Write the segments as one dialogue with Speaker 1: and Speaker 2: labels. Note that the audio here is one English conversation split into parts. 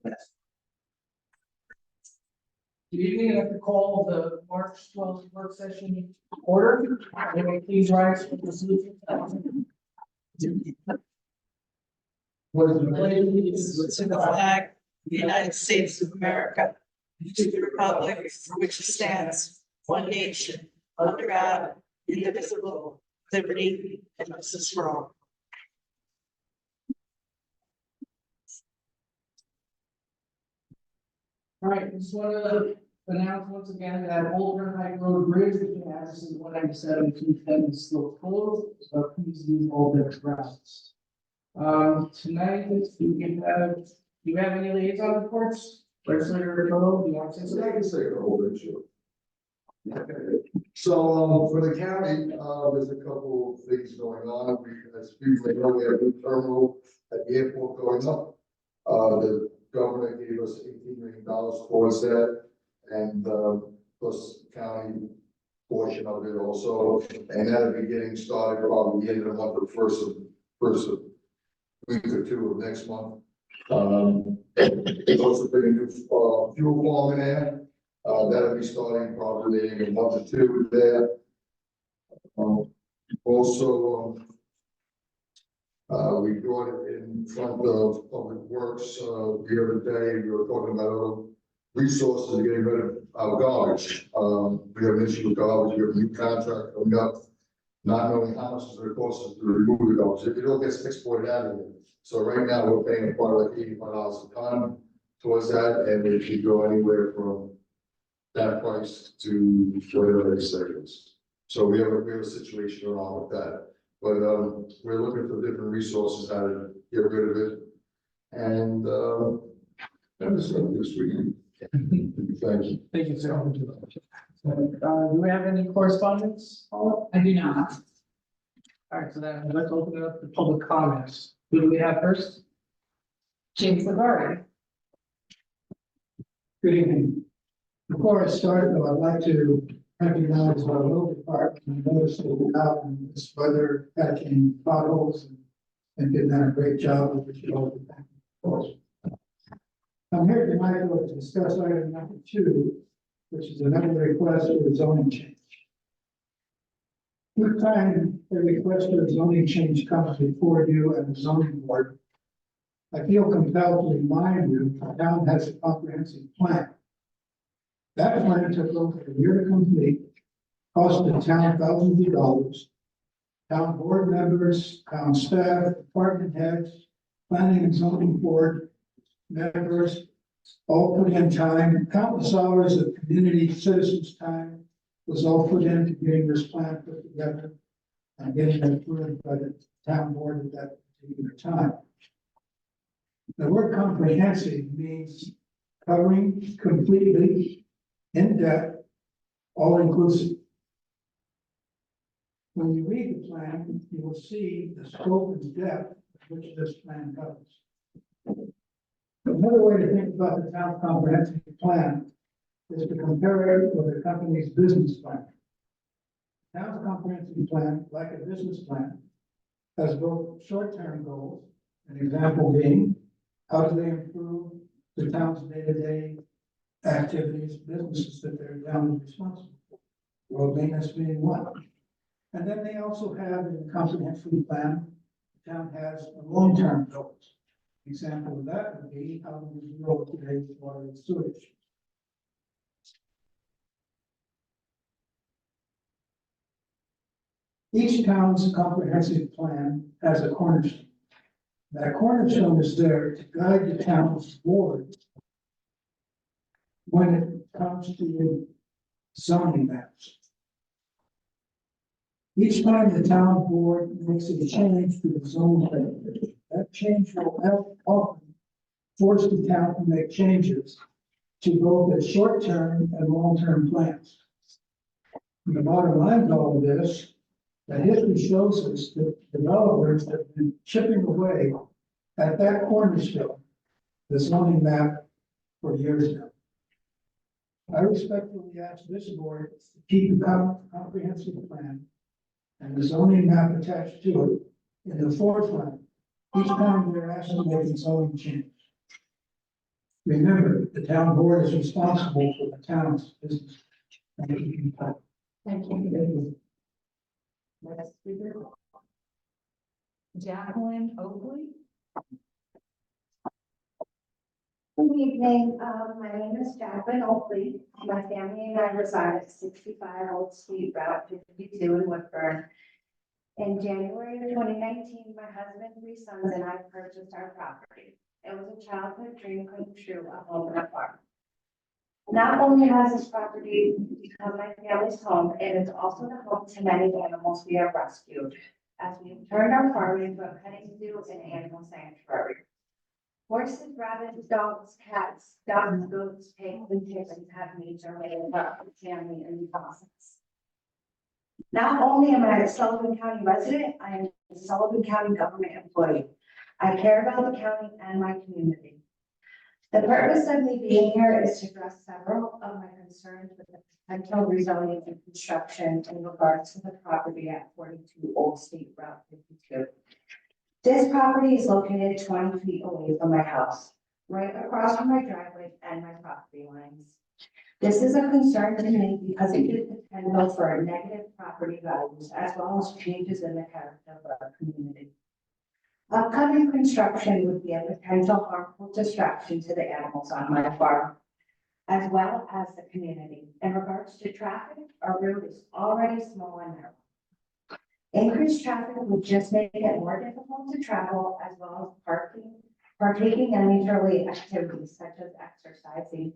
Speaker 1: Good evening, I'd like to call the March 12th work session order. Anyone please rise for the salute.
Speaker 2: Was the allegiance to the flag of the United States of America, and to the republic for which it stands, one nation, under God, indivisible, liberty and justice for all.
Speaker 1: All right, just want to announce once again that Old Run High Road Bridge, which can access in 197 210 is still closed, so please use all the routes. Tonight, do you have any liaison reports? Legislator Riddle, do you want to say
Speaker 3: So I
Speaker 1: something?
Speaker 3: can say a whole bunch of. So, for the county, there's a couple of things going on. As people may know, we have a new terminal at the airport going up. The governor gave us $18 million towards that, and, plus the county portion of it also. And that'll be getting started probably the end of the month, or first of week or two of next month. There's also been a new, fuel farm in there. That'll be starting probably in a month or two there. Also, we brought it in front of Public Works, the other day. We were talking about other resources, getting rid of our garbage. We have an issue with garbage. We have a new contract coming up, not knowing how much it's going to cost us to remove the garbage. It all gets exported out of here. So right now, we're paying about like $85 a ton towards that, and it should go anywhere from that price to whatever they say it is. So we have a situation going on with that. But we're looking for different resources how to get rid of it. And that's it this week. Thank you.
Speaker 1: Thank you, sir. Do we have any correspondence? Paula?
Speaker 2: I do not.
Speaker 1: All right, so then let's open it up to public comments. Who do we have first?
Speaker 2: James Lavari.
Speaker 4: Good evening. Before I start, though, I'd like to recognize our road department. I noticed that we're out in this weather patching potholes and did a great job of it. I'm here tonight to discuss item number 2, which is another request for a zoning change. Each time a request for a zoning change comes before you and the zoning board, I feel compelled to remind you the town has a comprehensive plan. That plan took over a year to complete, cost the town thousands of dollars. Town board members, town staff, department heads, planning and zoning board members, all put in time, countless hours of community citizens' time was all put into getting this plan put together and getting it approved by the town board at that particular time. The word comprehensive means covering completely, in depth, all inclusive. When you read the plan, you will see the scope and depth of which this plan covers. Another way to think about the town comprehensive plan is to compare it with a company's business plan. Town's comprehensive plan, like a business plan, has both short-term goals, an example being, how do they improve the town's day-to-day activities, businesses that they're town is responsible for, road maintenance being one. And then they also have in the comprehensive plan, the town has long-term goals. Example of that would be how do we deal with today's water and sewage. Each town's comprehensive plan has a cornerstone. That cornerstone is there to guide the town's board when it comes to zoning maps. Each time the town board makes a change to the zone map, that change will often force the town to make changes to both the short-term and long-term plans. And the bottom line to all of this, the history shows us that developers have been chipping away at that cornerstone, the zoning map, for years now. I respectfully ask this board to keep the comprehensive plan and the zoning map attached to it in the forefront each time they're asked to make a zoning change. remember, the town board is responsible for the town's business.
Speaker 2: Thank you. Next speaker. Jacqueline Oakley.
Speaker 5: Good evening, my name is Jacqueline Oakley. My family and I reside at 65 Old Street, Route 52 in Woodburn. In January of 2019, my husband, 3 sons, and I purchased our property. It was a childhood dream come true, a home and a farm. Not only has this property become my family's home, it is also the home to many animals we have rescued, as we have turned our farm into a petting zoo and animal sanctuary. Horses, rabbits, dogs, cats, goats, pigs, and chickens have made their way into our family in the process. Not only am I a Sullivan County resident, I am a Sullivan County government employee. I care about the county and my community. The purpose of me being here is to address several of my concerns with the potential rezoning and construction in regards to the property at 42 Old State Route 52. This property is located 20 feet away from my house, right across from my driveway and my property lines. This is a concern to me because it gives potential for negative property values as well as changes in the character of our community. Upcoming construction would be a potential harmful distraction to the animals on my farm, as well as the community. In regards to traffic, our road is already small and narrow. Increased traffic would just make it more difficult to travel, as well as partaking in leisurely activities such as exercising.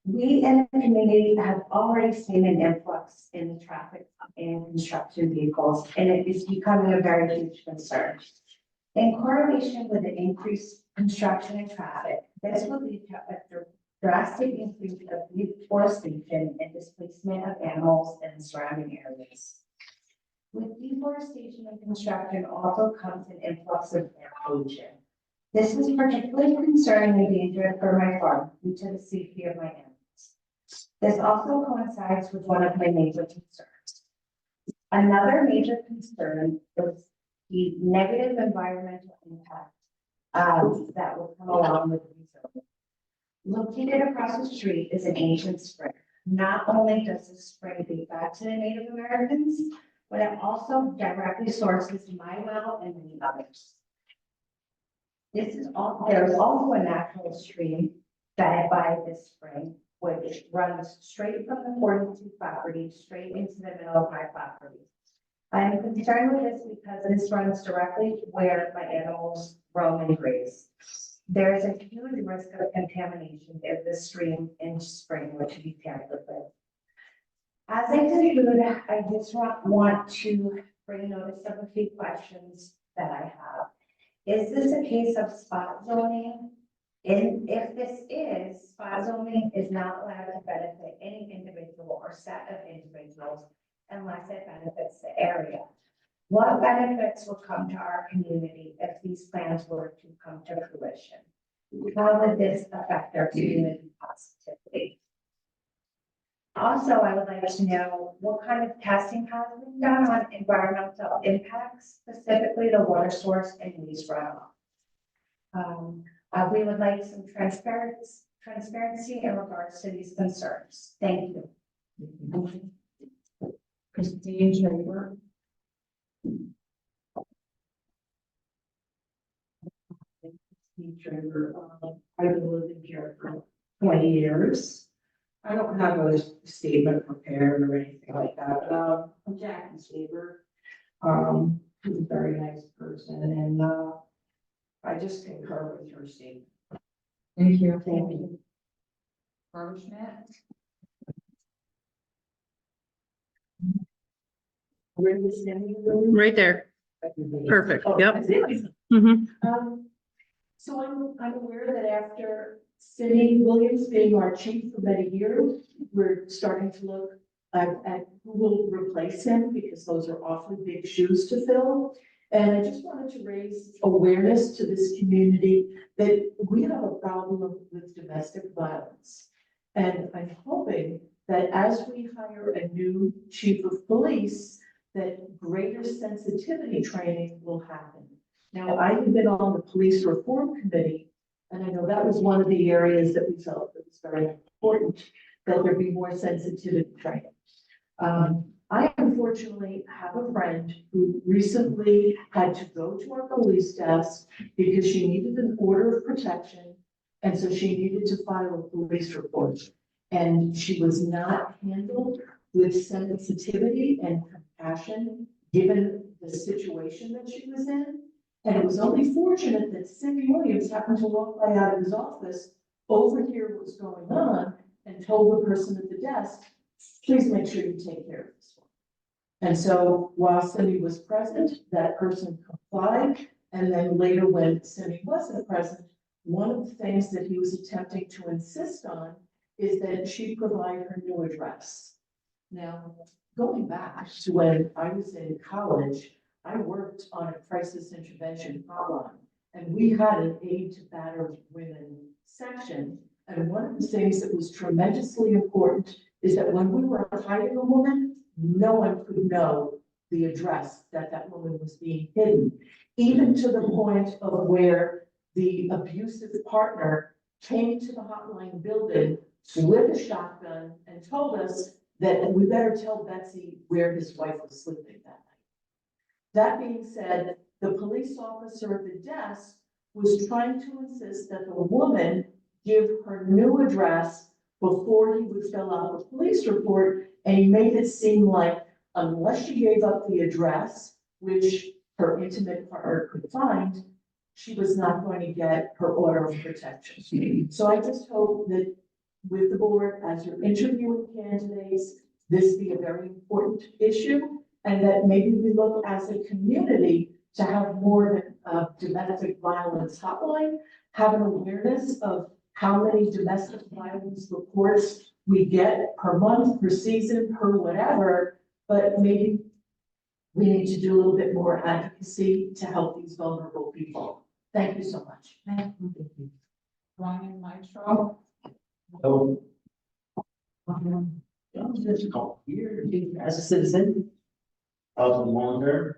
Speaker 5: We in the community have already seen an influx in the traffic and construction vehicles, and it is becoming a very huge concern. In correlation with the increased construction and traffic, this will lead to a drastic increase of deforestation and displacement of animals in the surrounding areas. With deforestation and construction also comes an influx of air pollution. This is particularly concerning and dangerous for my farm due to the safety of my animals. This also coincides with one of my major concerns. Another major concern is the negative environmental impact that will come along with rezoning. Located across the street is an ancient spring. Not only does this spring date back to the Native Americans, but it also directly sources my well and many others. There is also a natural stream fed by this spring, which runs straight from the 42 property straight into the middle of my property. I am concerned with this because this runs directly where my animals roam and graze. There is a huge risk of contamination if the stream and spring were to be tampered with. As I conclude, I just want to bring notice of a few questions that I have. Is this a case of spot zoning? And if this is, spot zoning is not allowed to benefit any individual or set of individuals unless it benefits the area. What benefits will come to our community if these plans were to come to fruition? How would this affect our community positively? Also, I would like to know what kind of testing has been done on environmental impacts, specifically the water source and waste runoff. We would like some transparency in regards to these concerns. Thank you.
Speaker 2: Christine Shaver. Christine Shaver, I've been living here for 20 years. I don't have a statement prepared or anything like that, but I'm Jackie Shaver. She's a very nice person, and I just concur with her statement.
Speaker 6: Thank you.
Speaker 2: Thank you.
Speaker 6: Barbara Schmidt.
Speaker 2: Where is standing in the room?
Speaker 7: Right there. Perfect.
Speaker 2: Oh,
Speaker 7: Yep.
Speaker 2: that's it.
Speaker 7: Mhm.
Speaker 2: So I'm aware that after Cindy Williams being our chief for many years, we're starting to look at who will replace him, because those are awfully big shoes to fill. And I just wanted to raise awareness to this community that we have a problem with domestic violence. And I'm hoping that as we hire a new chief of police, that greater sensitivity training will happen. Now, I have been on the police reform committee And I know that was one of the areas that we felt that was very important, that there be more sensitivity training. I unfortunately have a friend who recently had to go to our police desk because she needed an order of protection. And so she needed to file a police report. And she was not handled with sensitivity and compassion, given the situation that she was in. And it was only fortunate that Cindy Williams happened to walk by out of his office, overhear what was going on, and told the person at the desk, please make sure you take care of this one. And so while Cindy was present, that person complied. And then later when Cindy wasn't present, one of the things that he was attempting to insist on is that she provide her new address. Now, going back to when I was in college, I worked on a crisis intervention hotline, and we had an aid to battered women section. And one of the things that was tremendously important is that when we were hiding a woman, no one could know the address that that woman was being hidden, even to the point of where the abusive partner came to the hotline building with a shotgun and told us that we better tell Betsy where his wife was sleeping that night. That being said, the police officer at the desk was trying to insist that the woman give her new address before he would fill out the police report, and he made it seem like unless she gave up the address, which her intimate partner could find, she was not going to get her order of protection. So I just hope that with the board, as you're interviewing candidates, this be a very important issue, and that maybe we look as a community to have more than a domestic violence hotline, have an awareness of how many domestic violence reports we get per month, per season, per whatever, but maybe we need to do a little bit more advocacy to help these vulnerable people. Thank you so much.
Speaker 6: Thank you. Ryan Maestro.
Speaker 8: So, just call here as a citizen of the long term,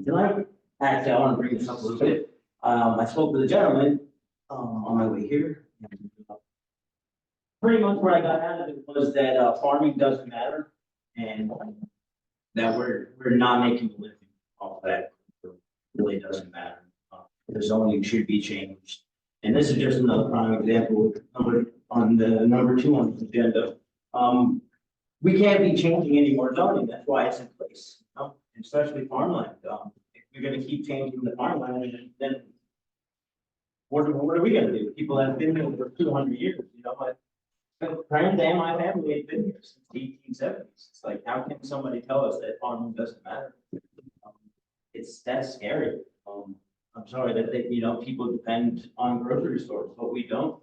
Speaker 8: tonight, actually, I want to bring this up a little bit. I spoke to the gentleman, on my way here. Pretty much what I got out of it was that, farming doesn't matter and that we're not making a living off that. It really doesn't matter. The zoning should be changed. And this is just another prime example on the number 2 on the agenda. We can't be changing any more zoning. That's why it's in place, especially farmland. If you're going to keep changing the farmland, then what are we going to do? People have been here for 200 years, my friends and my family have been here since the 1870s. It's like, how can somebody tell us that farming doesn't matter? That's scary. I'm sorry that people depend on grocery stores, but we don't.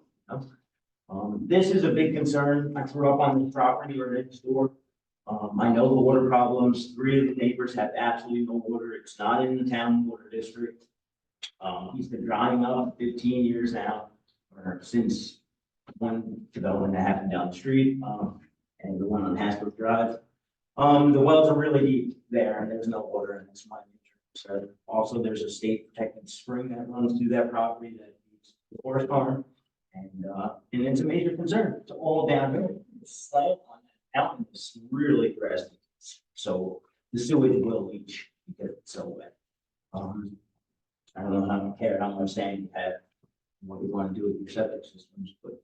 Speaker 8: This is a big concern. I grew up on this property or next door. I know the water problems. 3 of the neighbors have absolutely no water. It's not in the town water district. He's been drying up 15 years now, or since one development that happened down the street, and the one on Hasbrook Drive. The wells are really deep there, and there's no water, and it's my nature. So also, there's a state protected spring that runs through that property that feeds the horse farm, and it's a major concern. It's all downhill. The slope on that mountain is really drastic, so the sewage will leach because it's so wet. I don't know how much sand you have, and what you want to do with your septic systems, but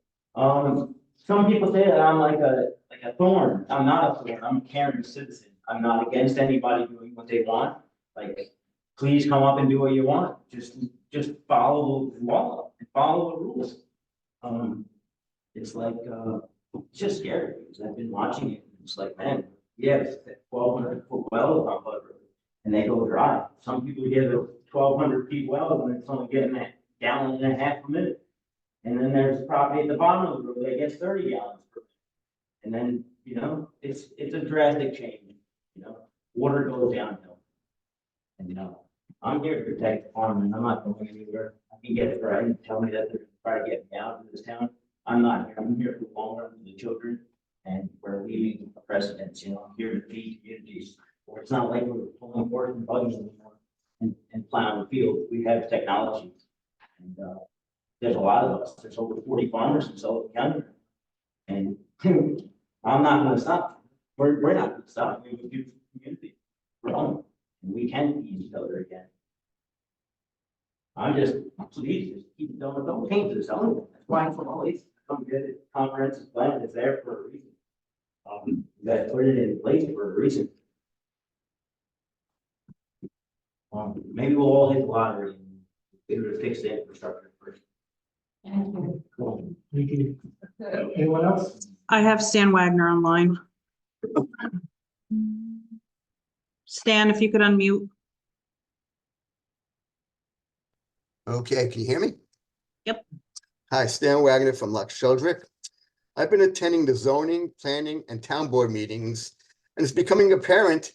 Speaker 8: some people say that I'm like a thorn. I'm not a thorn. I'm a caring citizen. I'm not against anybody doing what they want. Like, please come up and do what you want. Just follow the law and follow the rules. It's like it's just scary because I've been watching it. And it's like, man, yes, 1,200-foot well on Bud Road, and they go dry. Some people get a 1,200 feet well, and it's only getting a gallon and a half a minute. And then there's a property at the bottom of the road that gets 30 gallons per minute. And then, it's a drastic change, water goes downhill. And, I'm here to protect the farm, and I'm not going anywhere. I can get it right and tell me that they're trying to get me out of this town. I'm not here. I'm here for the long run for the children, and we're leaving a precedence, I'm here to feed communities. Where it's not like we're pulling horse and buggies anymore and plowing the field. We have technology. And, there's a lot of us, there's over 40 farmers in Sullivan County. And I'm not gonna stop, we're not gonna stop, we will do community. We're on, and we can eat each other again. I'm just, please, just keep, don't change the zone, that's why I'm from always, come get it, comprehensive plan, it's there for a reason. You guys put it in place for a reason. Maybe we'll all hit the lottery and be able to fix the infrastructure first.
Speaker 6: Thank you.
Speaker 4: Cool. Thank you. Anyone else?
Speaker 7: I have Stan Wagner online. Stan, if you could unmute.
Speaker 9: Okay, can you hear me?
Speaker 7: Yep.
Speaker 9: Hi, Stan Wagner from Lux Sheldrick. I've been attending the zoning, planning, and town board meetings, and it's becoming apparent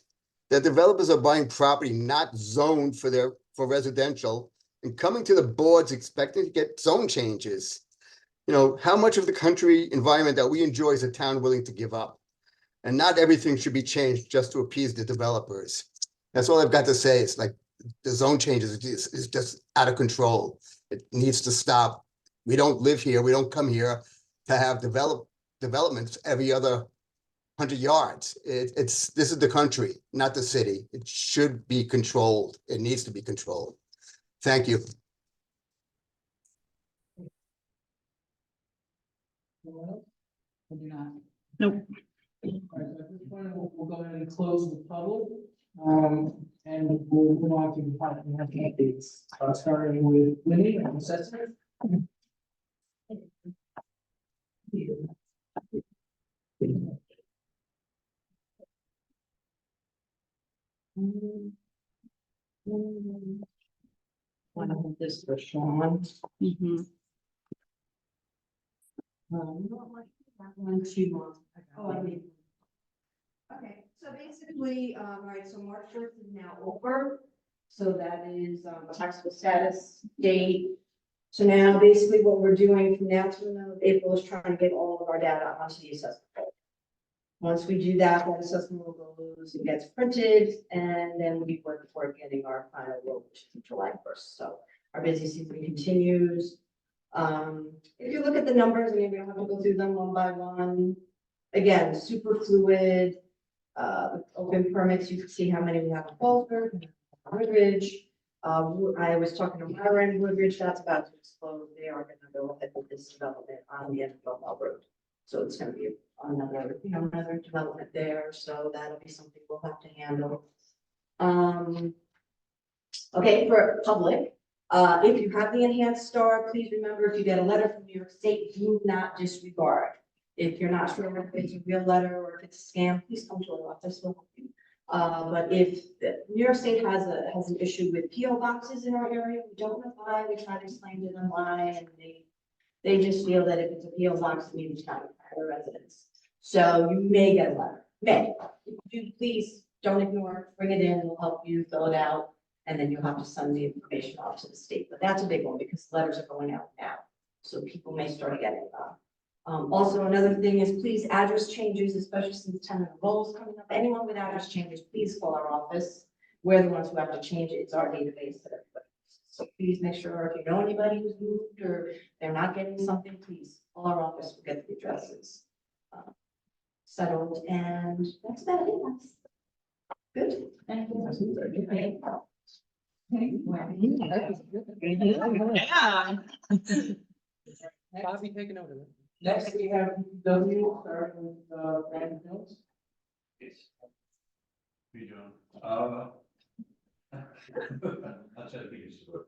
Speaker 9: that developers are buying property not zoned for residential and coming to the boards expecting to get zone changes. You know, how much of the country environment that we enjoy is a town willing to give up? And not everything should be changed just to appease the developers. That's all I've got to say. It's like the zone changes is just out of control. It needs to stop. We don't live here. We don't come here to have developments every other 100 yards. This is the country, not the city. It should be controlled. It needs to be controlled. Thank you.
Speaker 1: Anyone else? Or do not?
Speaker 7: Nope.
Speaker 1: All right, so at this point, we'll go ahead and close the public. And we'll move on to the department updates, starting with Winnie and assessment.
Speaker 2: One of them is for Sean.
Speaker 7: Mhm.
Speaker 2: One, two more.
Speaker 5: Oh, I mean. Okay, so basically, all right, so March 1st is now over. So that is taxable status date. So now basically what we're doing from now to the middle of April is trying to get all of our data onto the assessment roll. Once we do that, that assessment roll goes, it gets printed, and then we work toward getting our final roll, which is July 1st. So our busy season continues. If you look at the numbers, I mean, we don't have to go through them one by one. Again, super fluid. Open permits, you can see how many we have in Fallsburg, Woodridge. I was talking to Myra in Woodridge, that's about to explode. They are gonna go ahead with this development on the end of Belleville Road. So it's gonna be another, another development there, so that'll be something we'll have to handle. Okay, for public, if you have the enhanced star, please remember, if you get a letter from New York State, do not disregard. If you're not sure if it's a real letter or if it's a scam, please come to our office, we'll help you. But if New York State has an issue with PO boxes in our area, we don't know why, we try to explain to them why, and they just feel that if it's a PO box, it means not for residents. So you may get a letter, may. If you do, please don't ignore it, bring it in, we'll help you fill it out, and then you'll have to send the information off to the state. But that's a big one because letters are going out now, so people may start getting them. Also, another thing is please address changes, especially since tenant roll is coming up. Anyone with address changes, please call our office. We're the ones who have to change it. It's our database that everybody uses. So please make sure if you know anybody who's moved or they're not getting something, please call our office. We'll get the addresses settled. And that's about it. That's good.
Speaker 6: Thank you.
Speaker 5: Okay.
Speaker 7: Yeah.
Speaker 1: Bobby, take a note of it. Next, we have W, starting with Brandon Hills.
Speaker 10: Yes. How you doing? I'll try to keep it short.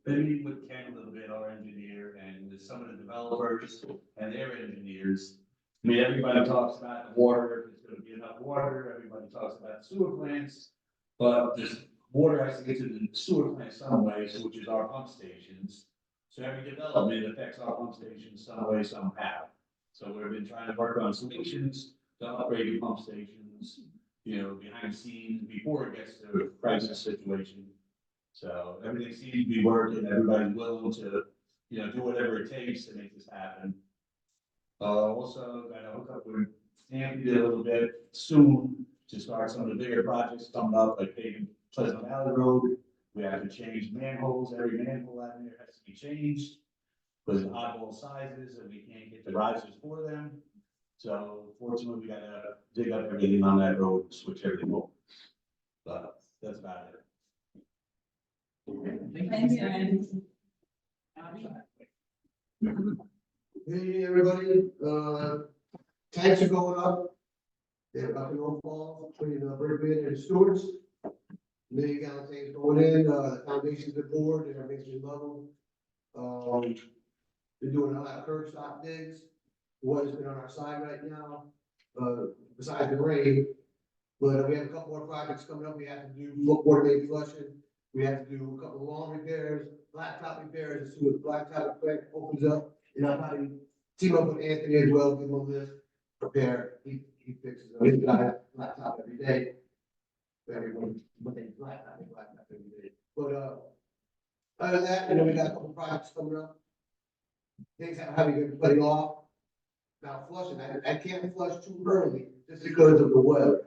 Speaker 10: Been meeting with Ken a little bit, our engineer, and with some of the developers and their engineers. I mean, everybody talks about the water, if there's gonna be enough water, everybody talks about sewer plants. But this water has to get to the sewer plant some way, which is our pump stations. So every development affects our pump stations some way, somehow. So we've been trying to work on solutions to upgrade the pump stations, you know, behind the scenes before it gets to a crisis situation. So everything seems to be working, everybody's willing to, you know, do whatever it takes to make this happen. Also got to hook up with Anthony a little bit soon to start some of the bigger projects coming up, like paving Pleasant Valley Road. We have to change manholes, every manhole out there has to be changed. Because oddball sizes and we can't get the risers for them. So fortunately, we gotta dig up everything on that road, and switch everything over. But that's about it.
Speaker 1: Thank you.
Speaker 11: Hey, everybody, tanks are going up. They're up in Oak Falls, between Riverbend and Stewart's. Million gallon tanks going in, the foundations are poured, and everything's been leveled. They're doing a lot of curb stop digs. Water's been on our side right now, besides the rain. But we have a couple more projects coming up. We have to do water main flushing. We have to do a couple of lawn repairs, blacktop repairs, as soon as the blacktop plant opens up. And I'll probably team up with Anthony as well, give him a list, prepare, he fixes them. He's got blacktop every day. Everyone, but they blacktop every day. But, other than that, we got a couple projects coming up. Things that haven't been putting off. Now flushing, I can't flush too early just because of the weather.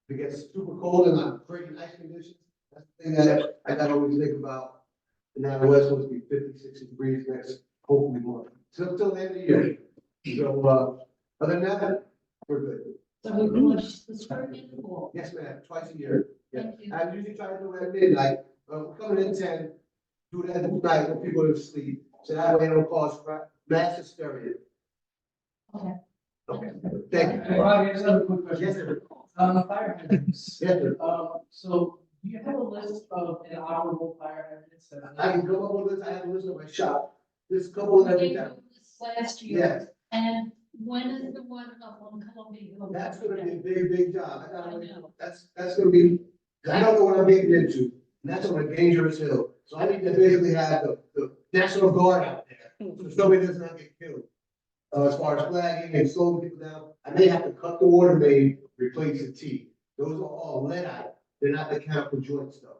Speaker 11: If it gets super cold and I'm creating ice conditions, that's the thing that I gotta always think about. And now the weather's supposed to be 50, 60 degrees next, hopefully more, till the end of the year. So, other than that, we're good.
Speaker 6: So we flush the spring in the fall.
Speaker 11: Yes, ma'am, twice a year. Yeah,
Speaker 6: Thank you.
Speaker 11: I usually try to do it at midnight, we're coming in 10, do that at night when people are asleep. So that way it don't cause mass hysteria.
Speaker 6: Okay.
Speaker 11: Okay, thank you.
Speaker 1: I just have a quick question.
Speaker 11: Yes, sir.
Speaker 1: On the fire hydrants.
Speaker 11: Yes, sir.
Speaker 1: So do you have a list of inoperable fire hydrants?
Speaker 11: I can go up with this, I have a list of my shop, there's a couple in every
Speaker 6: They
Speaker 11: town.
Speaker 6: did this last year.
Speaker 11: Yes,
Speaker 6: And when is the one up on Columbia Hill?
Speaker 11: that's gonna be a big job, that's gonna be, I don't know what I'm getting into, and that's on a dangerous hill. So I need to basically have the National Guard out there, so somebody does not get killed. As far as flagging and slowing people down, I may have to cut the water main, replace the T. Those are all lead out, they're not the chemical joint stuff.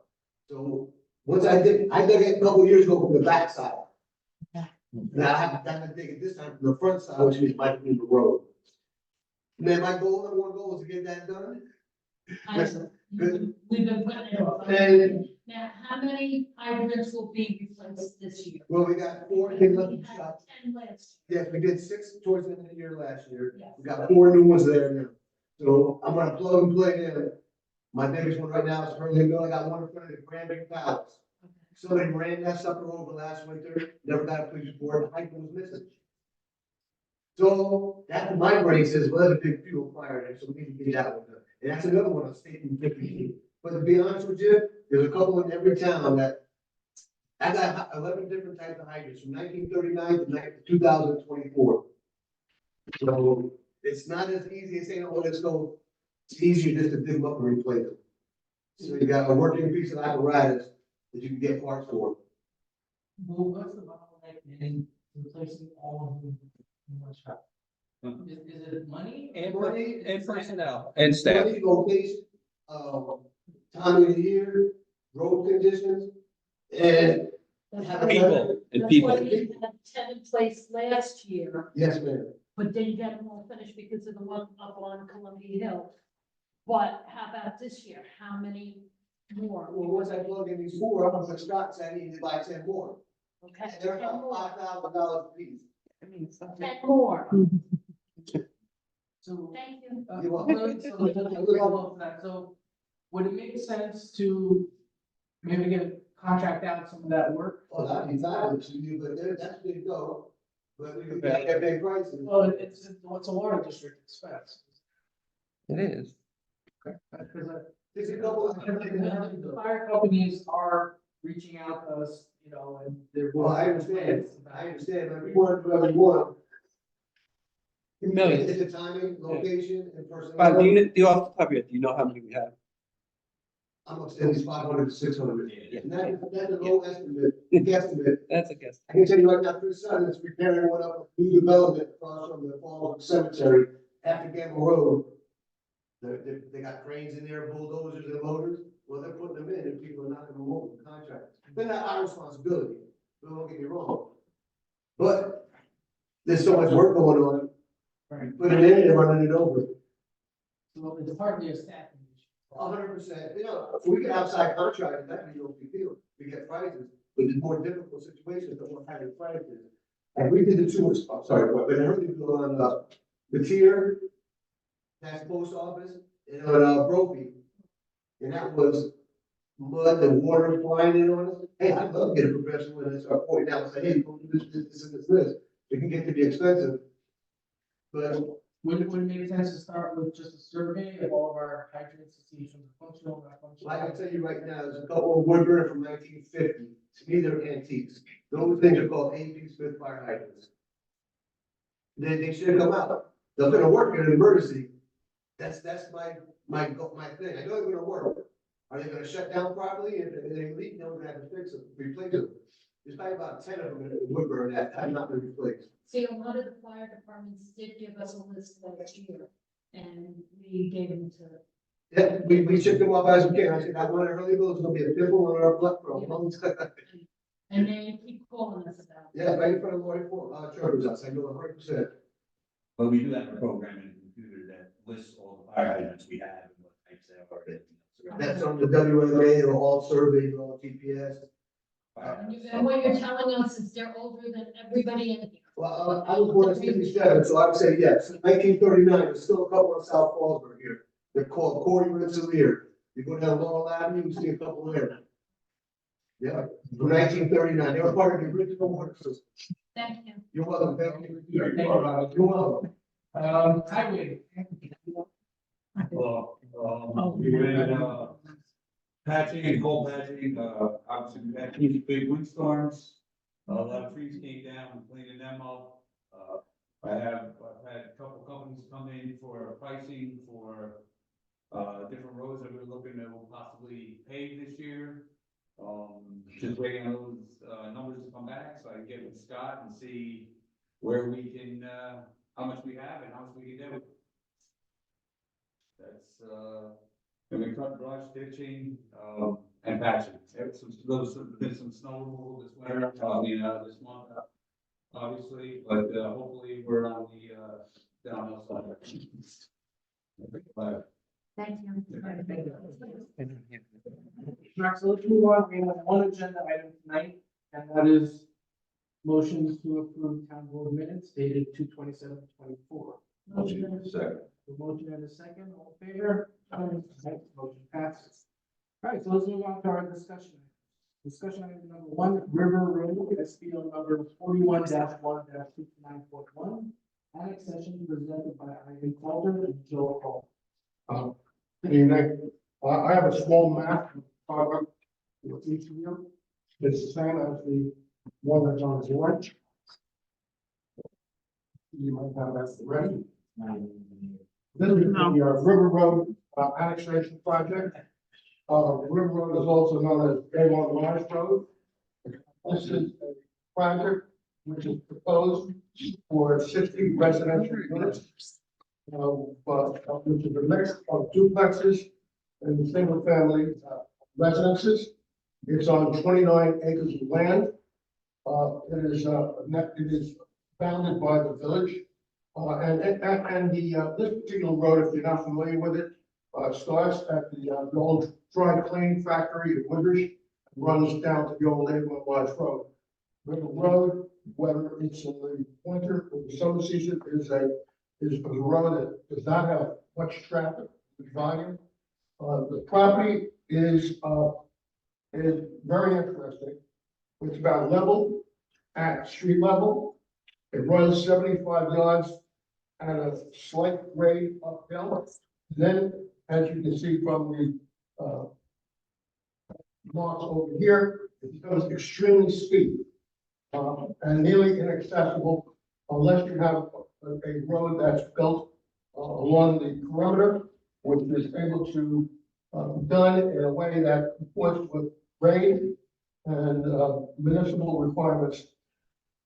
Speaker 11: So, once I dug it a couple years ago from the backside. Now I have to dig it this time from the front side, which means might be the road. And then my goal, number one goal is to get that done. Good.
Speaker 6: We've been putting it off.
Speaker 11: And,
Speaker 6: Now, how many hydrants will be replaced this year?
Speaker 11: well, we got 4 things left
Speaker 6: We
Speaker 11: in the
Speaker 6: had
Speaker 11: shop.
Speaker 6: 10 last
Speaker 11: Yes, we did 6 towards the end of the year last year.
Speaker 6: year.
Speaker 11: We got 4 new ones there now. So I'm gonna plug and play in. My biggest one right now is Hurley Mill. I got one in front of the Grand Big Palace. Somebody ran that sucker over last winter, never got a police report, the hydrant was missing. So that, my brain says, well, there's a big fuel fire there, so we need to get that one done. And that's another one on State and 50. But to be honest with you, there's a couple in every town that I got 11 different types of hydrants from 1939 to 2024. So it's not as easy as saying, oh, let's go. It's easier just to dig them up and replace them. So you got a working piece of apparatus that you can get parts for.
Speaker 1: Well, what's the bottleneck in replacing all of them in one shot? Is it money?
Speaker 11: Money
Speaker 12: And personnel and staff.
Speaker 11: Money, location, time of the year, road conditions, and
Speaker 12: People and
Speaker 6: That's
Speaker 12: people.
Speaker 6: why we had 10 in place last year,
Speaker 11: yes, ma'am.
Speaker 6: but didn't get them all finished because of the one up on Columbia Hill. But how about this year? How many more?
Speaker 11: Well, once I plug in these 4, I'm gonna start, and say I need to buy 10 more.
Speaker 6: Okay,
Speaker 11: They're
Speaker 6: 10
Speaker 11: about
Speaker 6: more.
Speaker 11: $5,000 a piece.
Speaker 6: 10 more.
Speaker 1: So,
Speaker 6: Thank you.
Speaker 11: You're welcome.
Speaker 1: So would it make sense to maybe get contract out some of that work?
Speaker 11: Well, that'd be fabulous, but that's big go. But we could get big prices.
Speaker 1: Well, it's a water district expense.
Speaker 12: It is.
Speaker 1: Because
Speaker 11: There's a couple of.
Speaker 1: the fire companies are reaching out to us, and they're.
Speaker 11: Well, I understand, but we want to do every one.
Speaker 12: Millions.
Speaker 11: It's the timing, location, and personnel.
Speaker 12: Bob, do you off the top of your head, do you know how many we have?
Speaker 11: I'm gonna say at least 500 to 600.
Speaker 12: Yeah.
Speaker 11: And that's a low estimate, guesstimate.
Speaker 12: That's a guess.
Speaker 11: I can tell you right now, through Sun is preparing one up, new development across from the Fallsburg Cemetery, after Gamble Road. They got cranes in there, bulldozers and loaders, well, they're putting them in, and people are not gonna move the contract. They're not our responsibility, don't get me wrong. But there's so much work going on,
Speaker 1: Right.
Speaker 11: put it in, they're running it over.
Speaker 1: So it's partly a staffing issue.
Speaker 11: 100%, you know, if we get outside contractors, that'd be no big deal, we get prices, but the more difficult situations, the more higher prices. And we did the two, I'm sorry, when I heard you go on, the tier, that's post office, and on, Brophy, and that was mud and water flying in on us. Hey, I'd love to get a professional and start pointing out and say, hey, go do this, and this. It can get to be expensive. But
Speaker 1: Would it make sense to start with just a survey of all of our hydrants to see if they're functional, not functional?
Speaker 11: like I tell you right now, there's a couple of Woodburn from 1950. To me, they're antiques. Those things are called AP Smith fire hydrants. They should come out. They're gonna work in an emergency. That's my thing. I know they're gonna work. Are they gonna shut down properly? If they leak, no, we're gonna have to fix them, replace them. There's probably about 10 of them in Woodburn that have not been replaced.
Speaker 6: See, a lot of the fire departments did give us a list last year, and we gave them to.
Speaker 11: Yeah, we checked them off as we can. I said, I want to early bill, it's gonna be a pimple on our blood problem.
Speaker 6: And they keep calling us about it.
Speaker 11: Yeah, right in front of Lori Ford, Trevor's house, I know 100%.
Speaker 10: But we do have a program in the computer that lists all the fire hydrants we have and what types they are.
Speaker 11: That's on the WMA, or all surveys, all GPS.
Speaker 6: And what you're telling us is they're older than everybody in here.
Speaker 11: Well, I was born in 57, so I would say yes. 1939, there's still a couple on South Fallsburg here. They're called Corey Rensselaer. You go down Laurel Avenue, you see a couple there. Yeah, from 1939, they were part of the original water system.
Speaker 6: Thank you.
Speaker 11: You're welcome, thank you.
Speaker 1: Thank you, Rob.
Speaker 11: You're welcome.
Speaker 1: Highway.
Speaker 10: We had, patching and cold patching, obviously we had two big windstorms. A lot of trees came down, cleaning them up. I've had a couple companies come in for pricing for, different roads that we're looking to possibly pave this year. Just waiting on those, numbers to come back, so I can get with Scott and see where we can, how much we have and how much we can do. That's, and we cut brush, ditching, and patching. Those have been some snow removal this winter, this month, obviously, but, hopefully we're on the, downhill side.
Speaker 6: Thank you.
Speaker 1: Max, so let's move on. We have one agenda item tonight, and that is motions to approve town board minutes dated 2/27/24.
Speaker 10: Second.
Speaker 1: The motion and a second, all in favor? Motion passes. All right, so let's move on to our discussion. Discussion item number 1, River Road, SBL number 41-1-2941. Annexation presented by Ivan Calder and Joe Hall.
Speaker 4: Good evening. I have a small map with each of you. It's the same as the one that's on the board. You might have that ready. This is the River Road annexation project. River Road is also known as A1 Lawrence Road. This is a project which is proposed for 60 residential units. Which is a mix of duplexes and single family residences. It's on 29 acres of land. It is bounded by the village. This particular road, if you're not familiar with it, starts at the old dry cleaning factory in Woodbridge, and runs down to the old A1 Lodge Road. River Road, whether it's in the winter or the summer season, is a road that does not have much traffic volume. The property is very interesting. It's about level at street level. It runs 75 yards at a slight grade uphill. Then, as you can see from the marks over here, it becomes extremely steep and nearly inaccessible unless you have a road that's built along the perimeter, which is able to be done in a way that comports with grade and municipal requirements.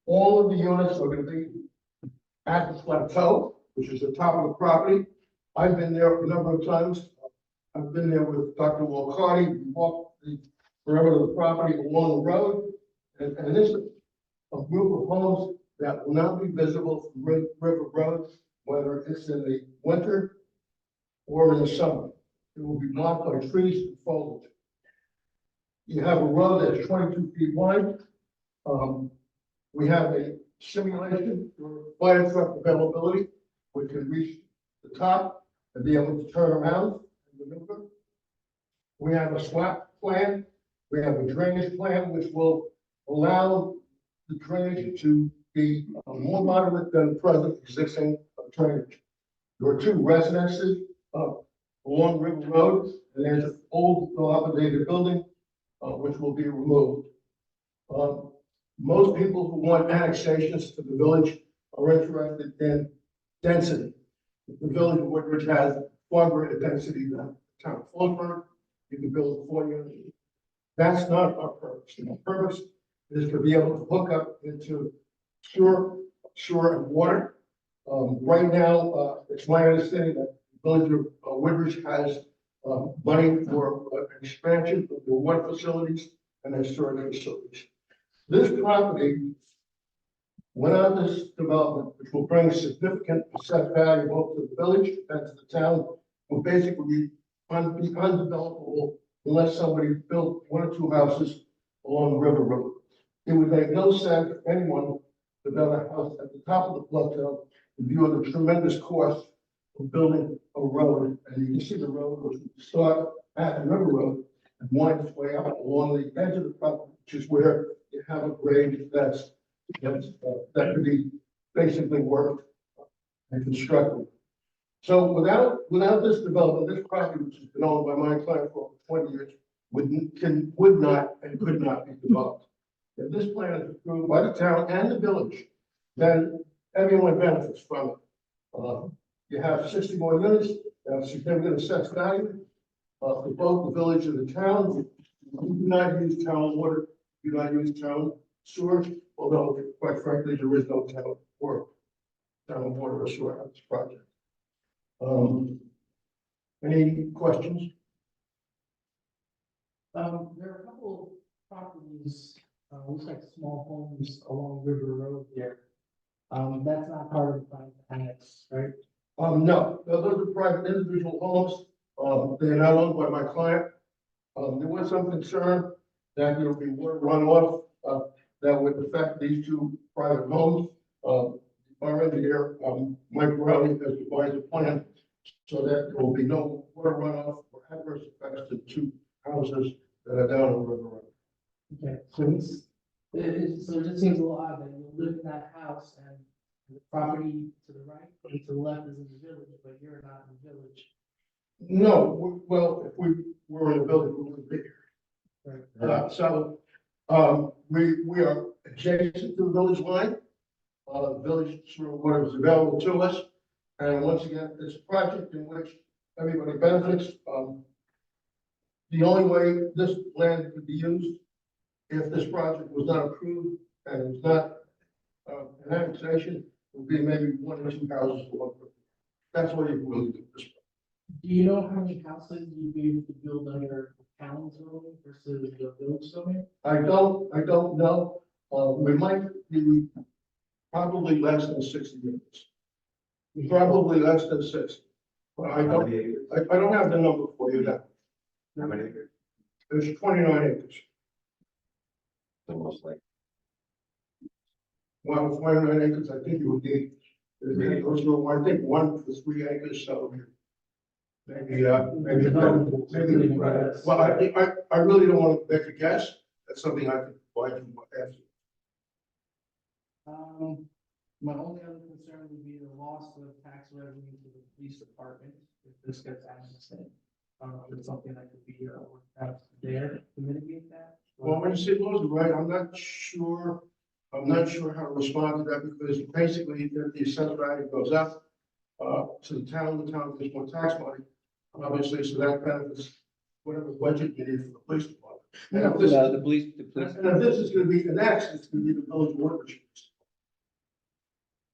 Speaker 4: All of the units are going to be at the plateau, which is the top of the property. I've been there a number of times. I've been there with Dr. Walcarty. We walked the perimeter of the property along the road, and this is a group of homes that will not be visible from River Road, whether it's in the winter or in the summer. It will be blocked by trees and foliage. You have a road that's 22 feet wide. We have a simulation for fire truck availability, which can reach the top and be able to turn around and maneuver. We have a SWAP plan. We have a drainage plan, which will allow the drainage to be more moderate than present existing drainage. There are 2 residences along River Road, and there's an old dilapidated building, which will be removed. Most people who want annexations to the village are interested in density. The village of Woodbridge has far greater density than the town of Fallsburg. You can build 4 units. That's not our purpose. Our purpose is to be able to hook up into sewer and water. Right now, it's my understanding that the village of Woodbridge has money for expansion of the water facilities and their storage facilities. This property, without this development, which will bring significant assessed value both to the village and to the town, will basically be undevelopable unless somebody built 1 or 2 houses along River Road. It would make no sense for anyone to build a house at the top of the plateau in view of the tremendous cost of building a road. And you can see the road, which would start at the River Road and wind its way out along the edge of the property, which is where you have a grade that could be basically worked and constructed. So without this development, this property, which has been owned by my client for over 20 years, would not and could not be developed. If this plan is approved by the town and the village, then everyone benefits from it. You have 60 more units, you have significant assessed value for both the village and the town. We do not use town water, we do not use town sewer, although quite frankly, there is no town water or sewer on this project. Any questions?
Speaker 1: There are a couple of properties, looks like small homes along River Road there. That's not part of the plan annex, right?
Speaker 4: No, those are private individual homes. They are not owned by my client. There was some concern that there would be water runoff, that would affect these 2 private homes. Our engineer, Mike Rowley, has devised a plan so that there will be no water runoff or adverse effects to 2 houses that are down on River Road.
Speaker 1: Okay, so so it just seems a little odd that you live in that house and the property to the right or to the left is in the village, but you're not in the village.
Speaker 4: No, well, if we were in a building, we would be here. We are adjacent to the village line. Village sewer and water is available to us. And once again, it's a project in which everybody benefits. The only way this land could be used, if this project was not approved and it was not an annexation, would be maybe 1 or 2 houses. That's what you really do this.
Speaker 1: Do you know how many houses you'd be able to build under the town zoning versus the village zoning?
Speaker 4: I don't know. We might be probably less than 60 units. Probably less than 60. But I don't have the number for you now.
Speaker 10: How many acres?
Speaker 4: There's 29 acres.
Speaker 10: Almost like.
Speaker 4: Well, 29 acres, I think it would be, I think 1 for 3 acres, so maybe, maybe, well, I really don't want to make a guess. That's something I can provide you after.
Speaker 1: My only other concern would be the loss of tax revenue to the police department if this gets annexed in. It's something that could be, worked out there to mitigate that.
Speaker 4: Well, when you say laws, right, I'm not sure how to respond to that because basically if the assessed value goes up to the town gets more tax money, obviously, so that benefits whatever budget you need for the police department. And if this,
Speaker 12: The police.
Speaker 4: and if this is gonna be annexed, it's gonna be the village workers.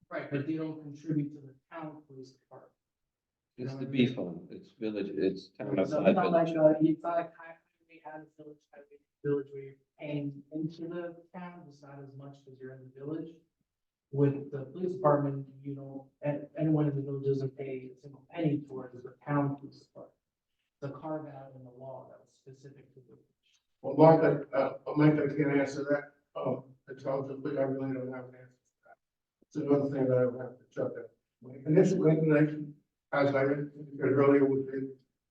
Speaker 1: Right, but they don't contribute to the town police department.
Speaker 12: It's the B fund, it's village, it's town
Speaker 1: So
Speaker 12: outside
Speaker 1: it's not like,
Speaker 12: village.
Speaker 1: it's not like highway has village where you're paying into the town, it's not as much because you're in the village. With the police department, you know, anyone in the village doesn't pay a single penny towards the town police department. the carve out in the law that was specific to the.
Speaker 4: Well, Mark, Mike, I can't answer that. It's obviously, I really don't have an answer for that. It's another thing that I would have to check out. My initial inclination, as I indicated earlier, would be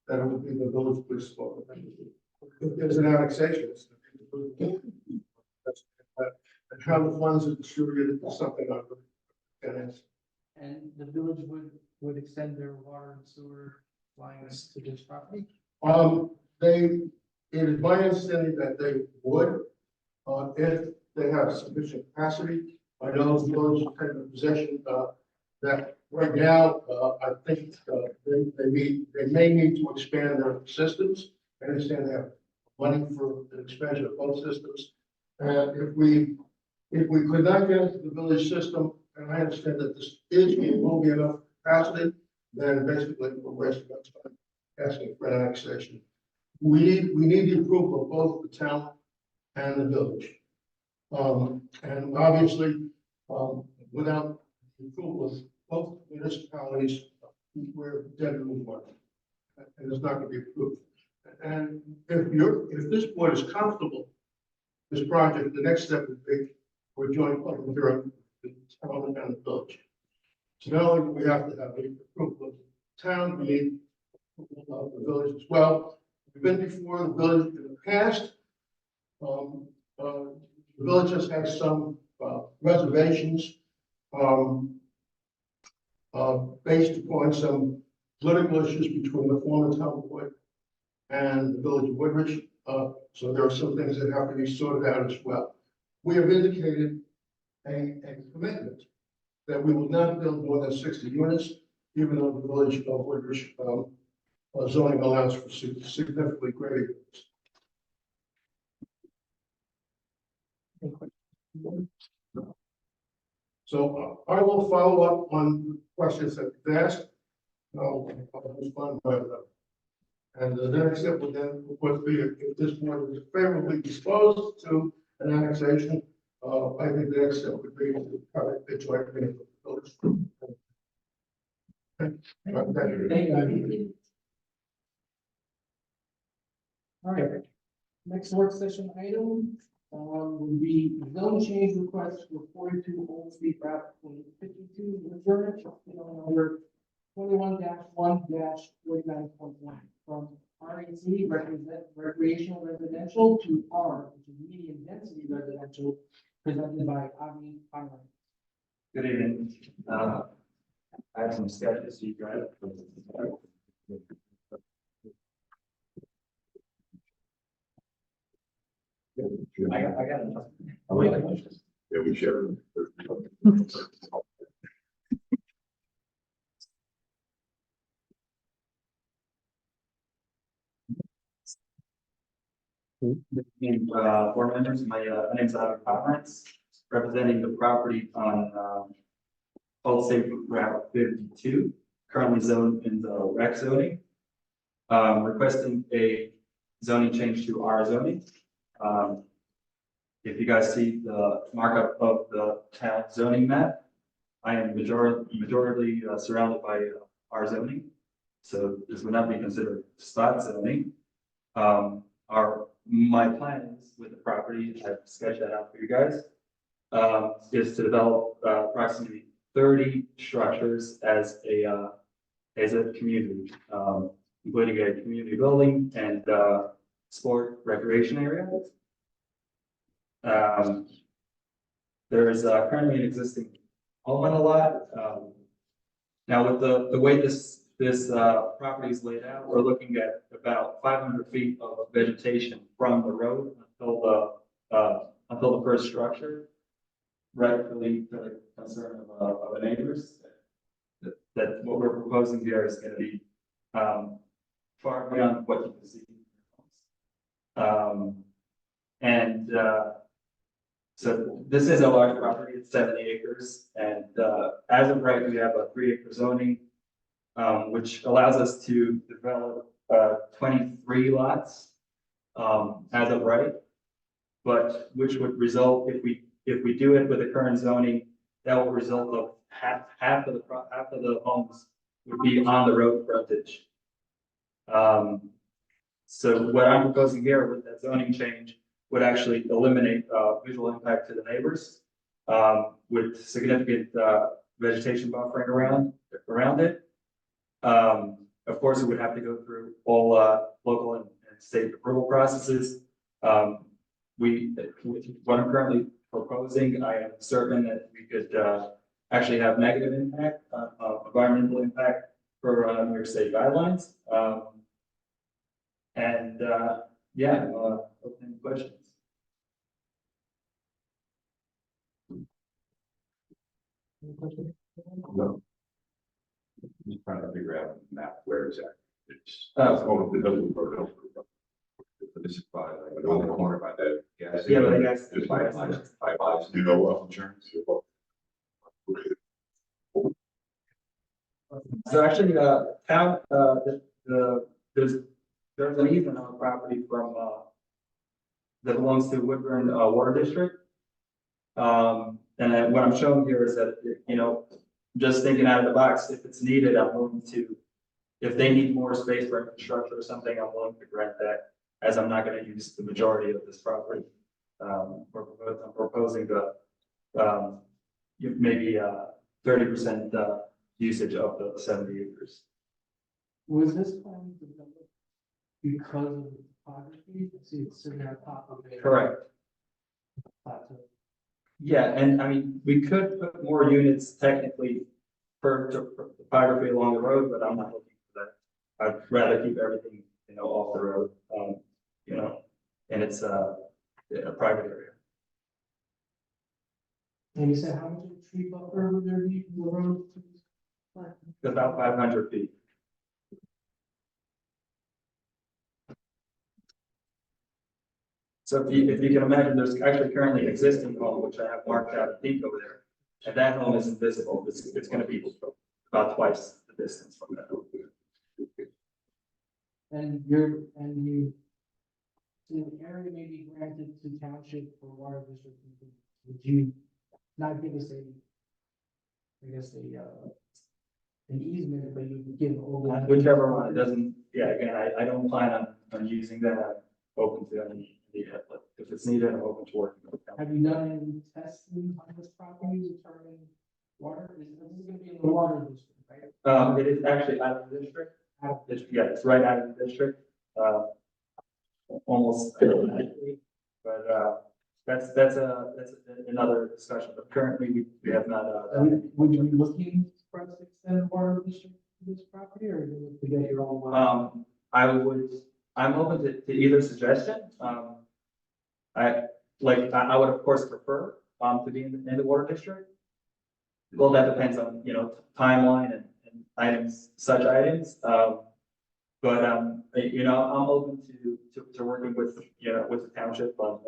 Speaker 4: that it would be the village police department. If there's an annexation, it's the village. And how the funds are distributed is something I would can answer.
Speaker 1: And the village would extend their water and sewer lines to this property?
Speaker 4: It is my understanding that they would, if they have sufficient capacity. I know the village is taking possession, that right now, I think, they may need to expand their systems. I understand they have money for the expansion of both systems. And if we could not get into the village system, and I understand that this is, it will be enough capacity, then basically we're wasting our time asking for an annexation. We need the approval of both the town and the village. And obviously, without the approval of both municipalities, we're dead in the water. And it's not going to be approved. And if this board is comfortable with this project, the next step would be for a joint public hearing with the town and the village. So not only do we have to have the approval of the town, we need approval of the village as well. We've been before the village in the past. The village has had some reservations based upon some political issues between the former town board and the village of Woodridge. So there are some things that have to be sorted out as well. We have indicated a commitment that we will not build more than 60 units, even though the village of Woodridge zoning allows for significantly greater units. So I will follow up on questions that you've asked. I'll respond by them. And the next step would then would be if this board is favorably disposed to an annexation, I think the next step would be to have a joint meeting with the village.
Speaker 1: Thank you. All right, next work session item, would be zone change request for 42 Old Street Route 52, Woodburn, number 21-1-49.1 from RAC recreational residential to R, which is medium density residential, presented by Avi Conrad.
Speaker 13: Good evening. I have some sketches you guys. I got enough.
Speaker 3: Yeah, we share.
Speaker 13: Board members, my name's Avi Conrad, representing the property on Old State Route 52, currently zoned in the rec zoning. Requesting a zoning change to R zoning. If you guys see the markup of the town zoning map, I am majority surrounded by R zoning. So this would not be considered spot zoning. My plans with the property, I've sketched that out for you guys, is to develop approximately 30 structures as a community, including a community building and sport recreation area. There is currently an existing home on the lot. Now with the way this property is laid out, we're looking at about 500 feet of vegetation from the road until the first structure. Rightfully, to the concern of the neighbors, that what we're proposing here is going to be far beyond what you can see. So this is a large property, it's 70 acres, and as of right, we have a 3-acre zoning, which allows us to develop 23 lots as of right, but which would result, if we do it with the current zoning, that will result of half of the homes would be on the road frontage. So what I'm proposing here with that zoning change would actually eliminate, visual impact to the neighbors, with significant, vegetation buffering around it. Of course, it would have to go through all, local and state approval processes. With what I'm currently proposing, I am certain that we could, actually have negative impact, environmental impact for, New York State guidelines. Yeah, open questions.
Speaker 10: No. Just trying to figure out the map, where is that? It's,
Speaker 13: Oh.
Speaker 10: it doesn't work. This is by, like, on the corner by the gas.
Speaker 13: Yeah, but I guess.
Speaker 10: It's by lives, you know, insurance.
Speaker 13: So actually, town, there's an easement on the property from, that belongs to Woodburn, Water District. And then what I'm showing here is that, you know, just thinking out of the box, if it's needed, I'm willing to, if they need more space for infrastructure or something, I'm willing to grant that, as I'm not gonna use the majority of this property. I'm proposing maybe, 30%, usage of the 70 acres.
Speaker 1: Was this plan developed because of the topography? I see it's sitting on top of a
Speaker 13: Correct.
Speaker 1: plateau.
Speaker 13: Yeah, and I mean, we could put more units technically for topography along the road, but I'm not looking for that. I'd rather keep everything, you know, off the road, you know, and it's a private area.
Speaker 1: And you said how much of a tree buffer would there be from the road to this plant?
Speaker 13: About 500 feet. So if you can imagine, there's actually currently an existing home, which I have marked out in pink over there. And that home is invisible. It's gonna be about twice the distance from that home.
Speaker 1: And so the area may be granted to township or water district. Would you not give us an easement, but you would give over?
Speaker 13: Whichever one, it doesn't, yeah, again, I don't plan on using that. I'm open to any, if it's needed, I'm open to working with them.
Speaker 1: Have you done any testing on this property to determine water? This is gonna be in the water district, right?
Speaker 13: It is actually out of the district. Yeah, it's right out of the district. Almost, but that's another discussion. But currently, we have not.
Speaker 1: Would you be looking for us to extend the water district to this property, or you look to get your own water?
Speaker 13: I'm open to either suggestion. I would of course prefer to be in the water district. Well, that depends on, you know, timeline and items, such items. But you know, I'm open to working with, you know, with the township on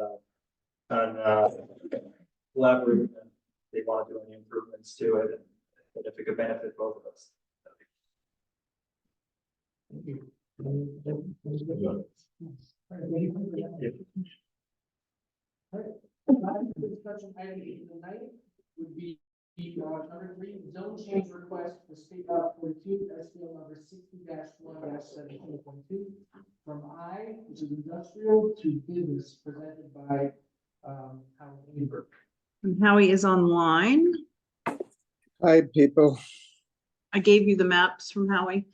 Speaker 13: collaborating, and they want to do any improvements to it, and if it could benefit both of us.
Speaker 1: Thank you. All right. Last discussion item tonight would be number 3, zone change request for State Route 42, SBL number 60-1-17.2 from I, which is industrial, to business, presented by Howard Greenberg.
Speaker 7: And Howie is online.
Speaker 14: Hi, people.
Speaker 7: I gave you the maps from Howie.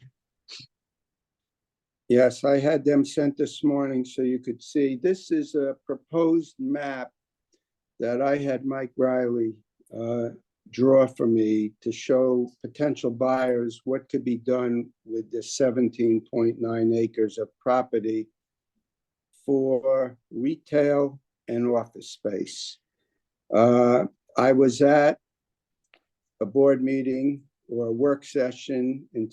Speaker 14: Yes, I had them sent this morning so you could see. This is a proposed map that I had Mike Riley draw for me to show potential buyers what could be done with the 17.9 acres of property for retail and office space. I was at a board meeting or a work session in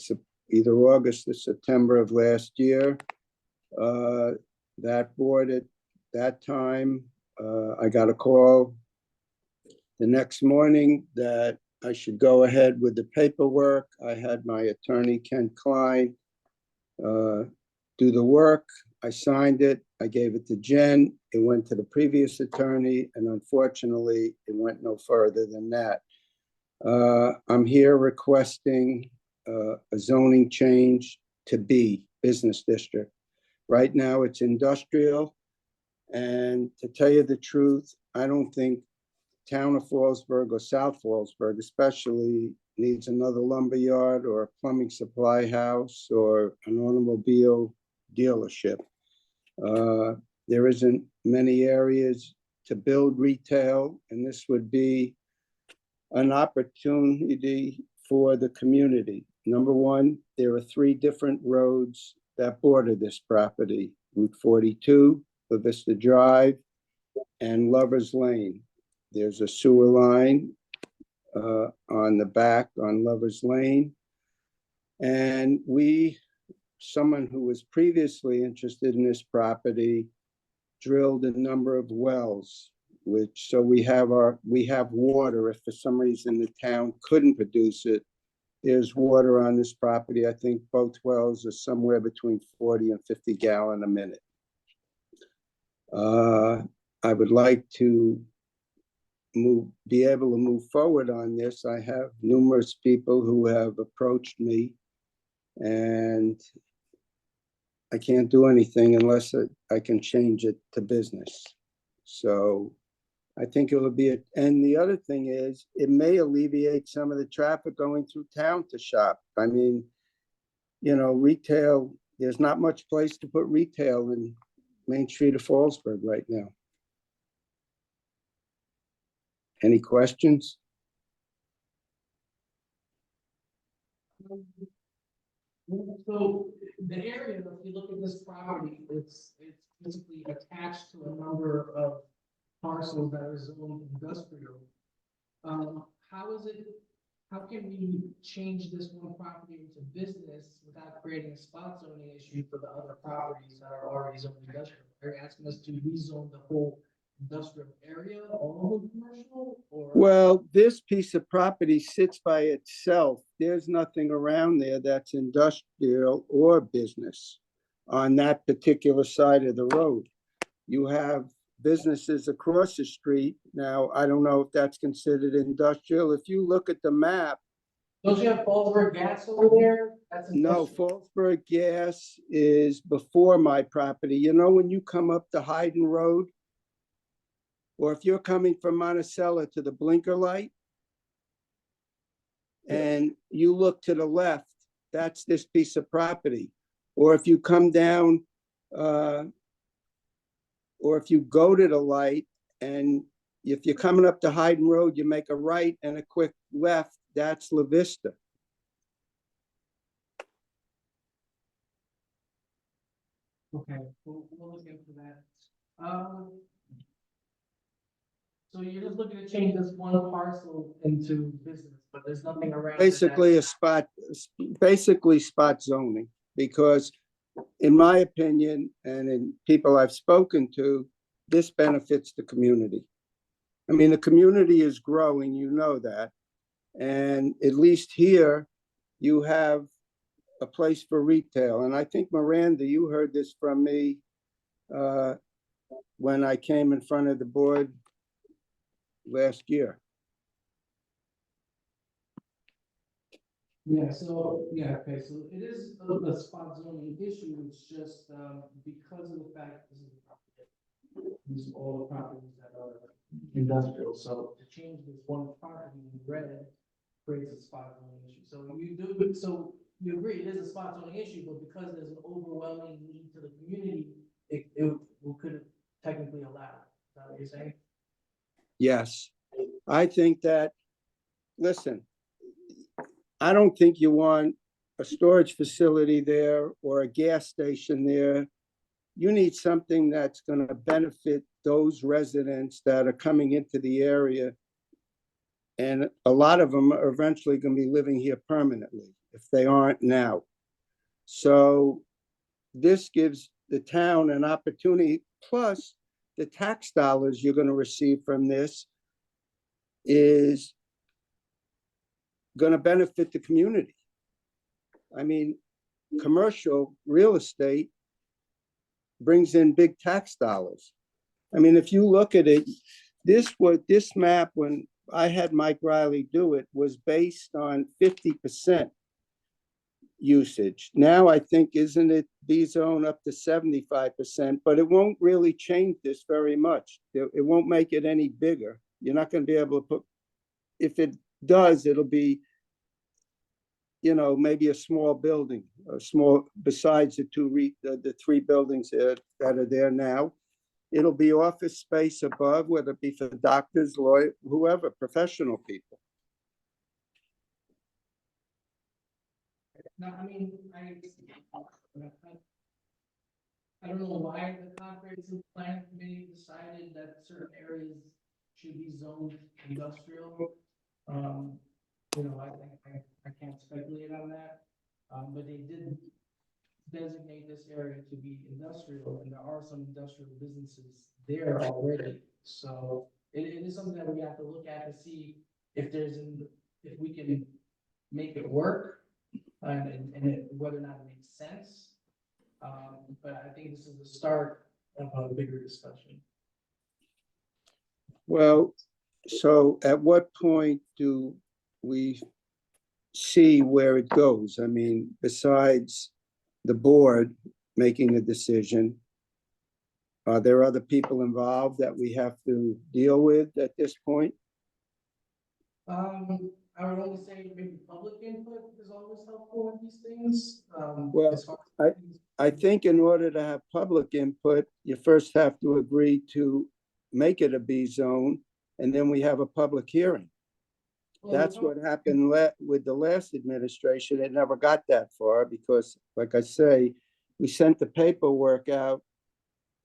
Speaker 14: either August or September of last year. That board at that time, I got a call the next morning that I should go ahead with the paperwork. I had my attorney, Ken Klein, do the work. I signed it. I gave it to Jen. It went to the previous attorney, and unfortunately, it went no further than that. I'm here requesting a zoning change to B, business district. Right now, it's industrial. And to tell you the truth, I don't think town of Fallsburg or South Fallsburg especially needs another lumber yard or a plumbing supply house or an automobile dealership. There isn't many areas to build retail, and this would be an opportunity for the community. Number one, there are 3 different roads that border this property: Route 42, La Vista Drive, and Lover's Lane. There's a sewer line on the back on Lover's Lane. And someone who was previously interested in this property drilled a number of wells, so we have water. If for some reason the town couldn't produce it, there's water on this property. I think both wells are somewhere between 40 and 50 gallon a minute. I would like to be able to move forward on this. I have numerous people who have approached me, and I can't do anything unless I can change it to business. So I think it will be, and the other thing is, it may alleviate some of the traffic going through town to shop. I mean, retail, there's not much place to put retail in Main Street of Fallsburg right now. Any questions?
Speaker 1: So the area, if you look at this property, it's basically attached to a number of parcels that are zoned industrial. How can we change this one property into business without creating a spot zoning issue for the other properties that are already zoned industrial? Are you asking us to rezone the whole industrial area, all of commercial, or?
Speaker 14: Well, this piece of property sits by itself. There's nothing around there that's industrial or business on that particular side of the road. You have businesses across the street. Now, I don't know if that's considered industrial. If you look at the map.
Speaker 1: Don't you have Fallsburg Gas over there?
Speaker 14: No, Fallsburg Gas is before my property. When you come up the Hayden Road, or if you're coming from Monticello to the blinker light, and you look to the left, that's this piece of property. Or if you come down, or if you go to the light, and if you're coming up to Hayden Road, you make a right and a quick left, that's La Vista.
Speaker 1: Okay, we'll look into that. So you're just looking to change this one parcel into business, but there's nothing around.
Speaker 14: Basically spot zoning, because in my opinion, and in people I've spoken to, this benefits the community. I mean, the community is growing, that. And at least here, you have a place for retail. And I think, Miranda, you heard this from me when I came in front of the board last year.
Speaker 1: Okay, so it is a spot zoning issue. It's just because of the fact these are all the properties that are industrial. So to change this one property in red creates a spot zoning issue. So you agree it is a spot zoning issue, but because there's an overwhelming need to the community, we couldn't technically allow it. Is that what you're saying?
Speaker 14: Yes, I think that, listen, I don't think you want a storage facility there or a gas station there. You need something that's going to benefit those residents that are coming into the area. And a lot of them are eventually going to be living here permanently if they aren't now. So this gives the town an opportunity, plus the tax dollars you're going to receive from this is going to benefit the community. I mean, commercial real estate brings in big tax dollars. I mean, if you look at it, this map, when I had Mike Riley do it, was based on 50%. usage. Now I think, isn't it B zone up to 75%, but it won't really change this very much. It won't make it any bigger. You're not gonna be able to put, if it does, it'll be, maybe a small building, a small, besides the three buildings that are there now. It'll be office space above, whether it be for doctors, lawyers, whoever, professional people.
Speaker 1: No, I mean, I don't know why the comprehensive plan committee decided that certain areas should be zoned industrial. I can't speculate on that, but they did designate this area to be industrial, and there are some industrial businesses there already. So it is something that we have to look at to see if if we can make it work, and whether or not it makes sense. But I think this is the start of a bigger discussion.
Speaker 14: Well, so at what point do we see where it goes? I mean, besides the board making a decision, are there other people involved that we have to deal with at this point?
Speaker 1: I would only say maybe public input is always helpful in these things.
Speaker 14: Well,
Speaker 1: as far
Speaker 14: I think in order to have public input, you first have to agree to make it a B zone, and then we have a public hearing. That's what happened with the last administration. It never got that far because, like I say, we sent the paperwork out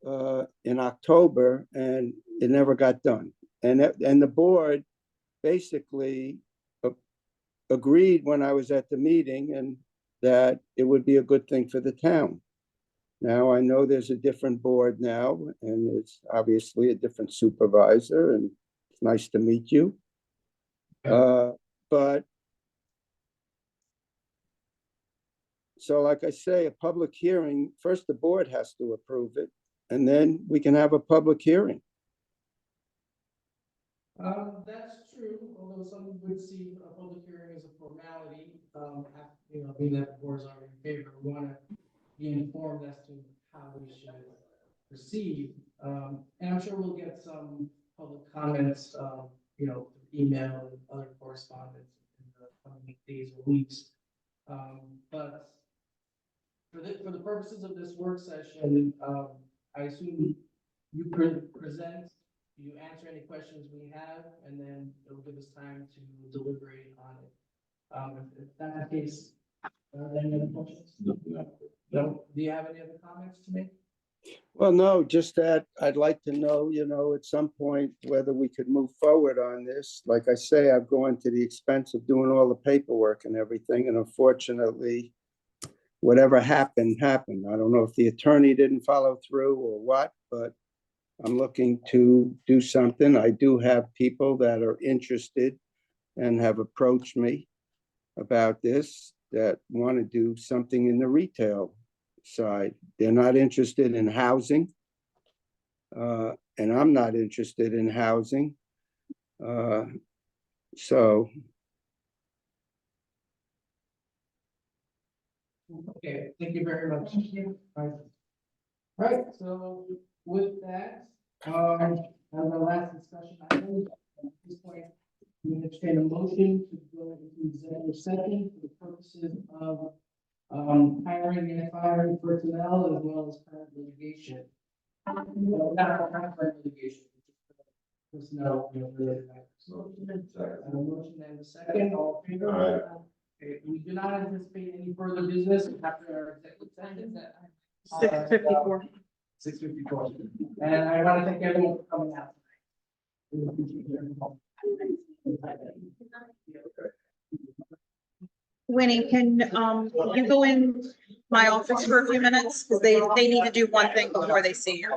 Speaker 14: in October and it never got done. And the board basically agreed when I was at the meeting and that it would be a good thing for the town. Now, I know there's a different board now, and it's obviously a different supervisor, and it's nice to meet you. But so like I say, a public hearing, first the board has to approve it, and then we can have a public hearing.
Speaker 1: That's true, although some would see a public hearing as a formality, being that the board's already in favor, we want to be informed as to how we should proceed. And I'm sure we'll get some public comments, through email and other correspondence in the coming days or weeks. But for the purposes of this work session, I assume you present, you answer any questions we have, and then it'll give us time to deliberate on it. If that's the case, are there any other questions? No? Do you have any other comments to make?
Speaker 14: Well, no, just that I'd like to know, at some point, whether we could move forward on this. Like I say, I've gone to the expense of doing all the paperwork and everything, and unfortunately, whatever happened, happened. I don't know if the attorney didn't follow through or what, but I'm looking to do something. I do have people that are interested and have approached me about this that want to do something in the retail side. They're not interested in housing. And I'm not interested in housing. So.
Speaker 1: Okay, thank you very much. Thank you. All right, so with that, as our last discussion item, at this point, we entertain a motion to go into executive session for the purposes of hiring and firing personnel as well as current litigation. No, not current litigation. Personnel related matters. A motion and a second, all in favor? Okay, we do not anticipate any further business after our executive session.
Speaker 7: 6:54.
Speaker 1: 6:54. And I want to thank everyone for coming out tonight.
Speaker 7: Winnie, can you go in my office for a few minutes? Because they need to do one thing before they see you.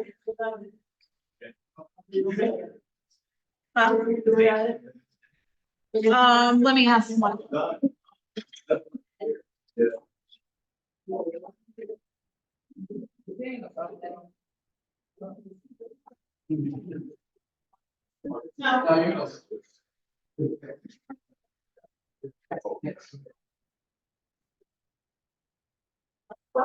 Speaker 7: Let me ask one.
Speaker 6: We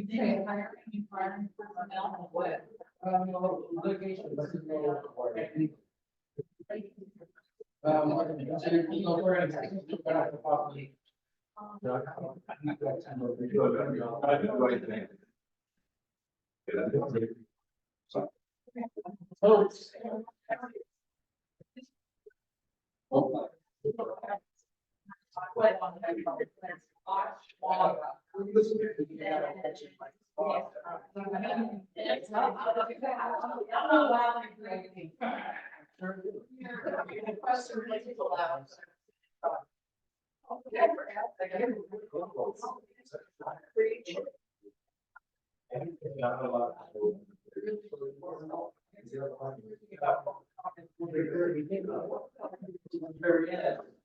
Speaker 6: did hire any foreign personnel or what?
Speaker 1: Litigation, this is no. So you know, we're in. We're not the property. Very